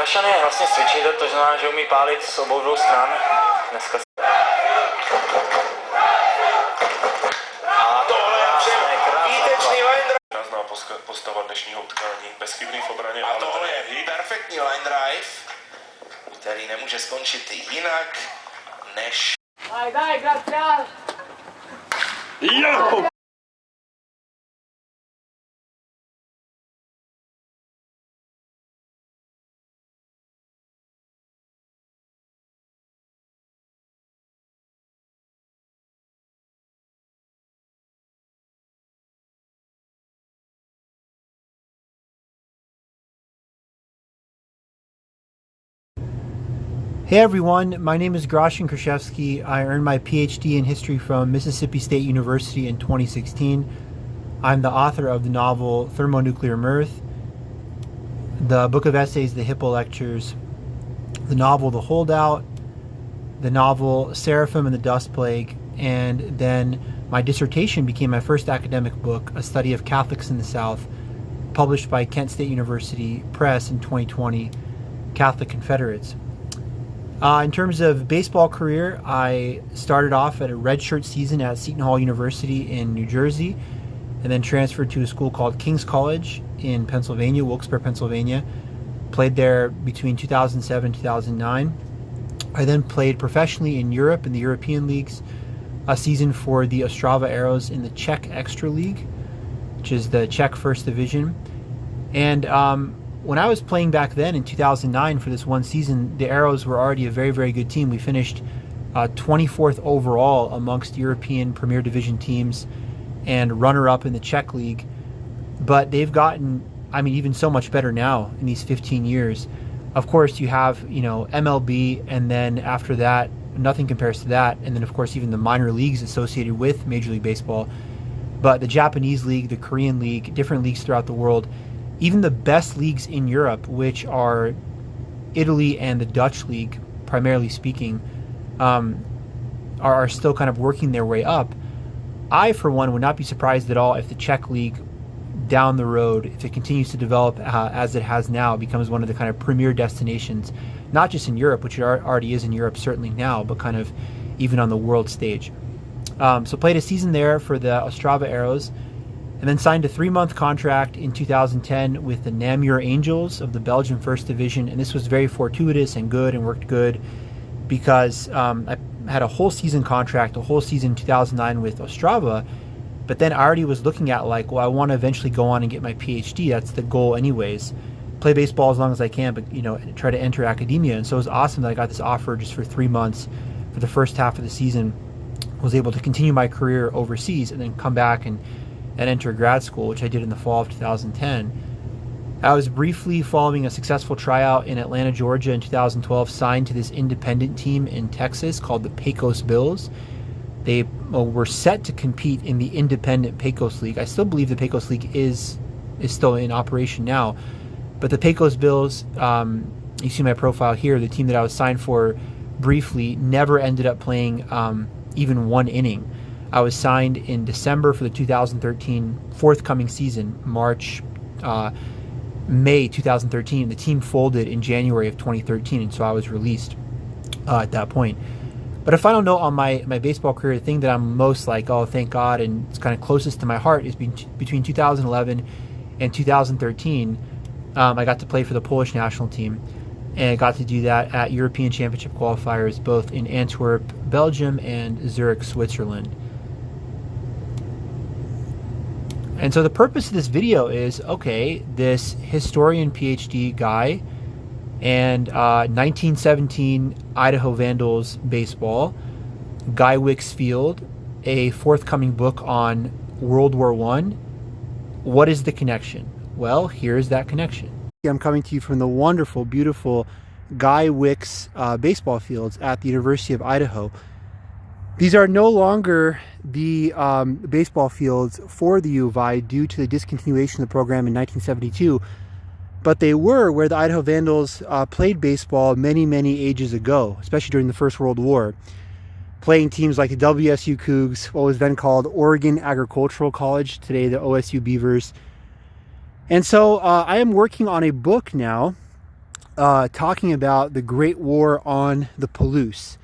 Rašan je vlastně cvičitel, to znamená, že umí pálit z obou dvou stran. Dneska a tohle je výtečný line drive. Krásná postava dnešního utkání, bezchybný v obraně. A tohle je perfektní line drive, který nemůže skončit jinak, než... Daj, Gracjan! Jo! Hey everyone, my name is Kraszewski. I earned my PhD in history from Mississippi State University in 2016. I'm the author of the novel Thermonuclear Mirth, the book of essays The Hippo Lectures, the novel The Holdout, the novel Seraphim and the Dust Plague, and then my dissertation became my first academic book, A Study of Catholics in the South, published by Kent State University Press in 2020, Catholic Confederates. In terms of baseball career, I started off at a redshirt season at Seton Hall University in New Jersey, and then transferred to a school called King's College in Pennsylvania, Wilkes-Barre, Pennsylvania. Played there between 2007 and 2009. I then played professionally in Europe in the European leagues, a season for the Ostrava Arrows in the Czech Extra League, which is the Czech First Division. And when I was playing back then in 2009 for this one season, the Arrows were already a very, very good team. We finished 24th overall amongst European Premier Division teams and runner-up in the Czech League. But they've gotten, I mean, even so much better now in these 15 years. Of course, you have, MLB, and then after that, nothing compares to that. And then, of course, even the minor leagues associated with Major League Baseball. But the Japanese League, the Korean League, different leagues throughout the world, even the best leagues in Europe, which are Italy and the Dutch League, primarily speaking, are still kind of working their way up. I, for one, would not be surprised at all if the Czech League down the road, if it continues to develop as it has now, becomes one of the kind of premier destinations, not just in Europe, which it already is in Europe certainly now, but kind of even on the world stage. So played a season there for the Ostrava Arrows, and then signed a 3-month contract in 2010 with the Namur Angels of the Belgian First Division. And this was very fortuitous and good and worked good because I had a whole season contract, a whole season in 2009 with Ostrava. But then I already was looking at I want to eventually go on and get my PhD. That's the goal anyways. Play baseball as long as I can, but, try to enter academia. And so it was awesome that I got this offer just for 3 months for the first half of the season. Was able to continue my career overseas and then come back and enter grad school, which I did in the fall of 2010. I was briefly following a successful tryout in Atlanta, Georgia in 2012, signed to this independent team in Texas called the Pecos Bills. They were set to compete in the independent Pecos League. I still believe the Pecos League is still in operation now, but the Pecos Bills, you see my profile here, the team that I was signed for briefly never ended up playing even one inning. I was signed in December for the 2013 forthcoming season, May 2013. The team folded in January of 2013, and so I was released at that point. But a final note on my baseball career, the thing that I'm most oh, thank God, and it's kind of closest to my heart, is between 2011 and 2013, I got to play for the Polish national team, and I got to do that at European Championship qualifiers, both in Antwerp, Belgium, and Zurich, Switzerland. And so the purpose of this video is, okay, this historian PhD guy and 1917 Idaho Vandals baseball, Guy Wicks Field, a forthcoming book on World War I. What is the connection? Well, here's that connection. I'm coming to you from the wonderful, beautiful Guy Wicks baseball fields at the University of Idaho. These are no longer the baseball fields for the U of I due to the discontinuation of the program in 1972, but they were where the Idaho Vandals played baseball many, many ages ago, especially during the First World War, playing teams like the WSU Cougs, what was then called Oregon Agricultural College, today the OSU Beavers. And so I am working on a book now talking about the Great War on the Palouse.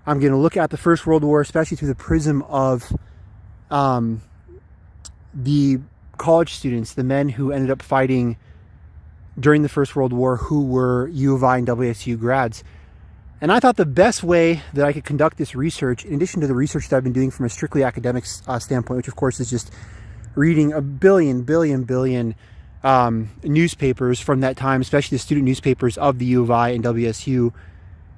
I'm going to look at the First World War, especially through the prism of the college students, the men who ended up fighting during the First World War, who were U of I and WSU grads. And I thought the best way that I could conduct this research, in addition to the research that I've been doing from a strictly academic standpoint, which of course is just reading a billion newspapers from that time, especially the student newspapers of the U of I and WSU,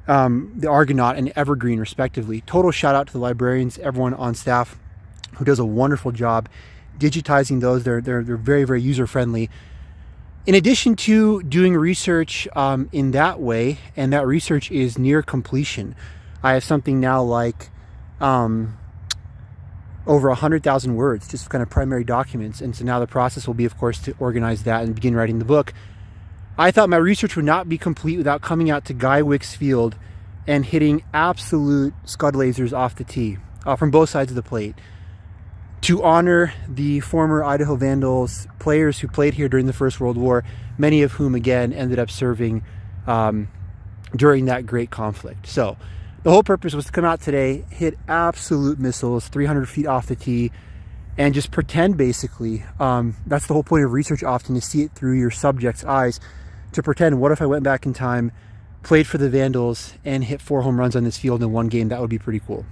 the Argonaut and Evergreen respectively. Total shout out to the librarians, everyone on staff who does a wonderful job digitizing those. They're very user friendly. In addition to doing research in that way, and that research is near completion, I have something now like over 100,000 words, just kind of primary documents. And so now the process will be, of course, to organize that and begin writing the book. I thought my research would not be complete without coming out to Guy Wicks Field and hitting absolute scud lasers off the tee from both sides of the plate to honor the former Idaho Vandals players who played here during the First World War, many of whom, again, ended up serving during that great conflict. So the whole purpose was to come out today, hit absolute missiles 300 feet off the tee, and just pretend, basically. That's the whole point of research often, to see it through your subject's eyes, to pretend, what if I went back in time, played for the Vandals, and hit 4 home runs on this field in one game? That would be pretty cool.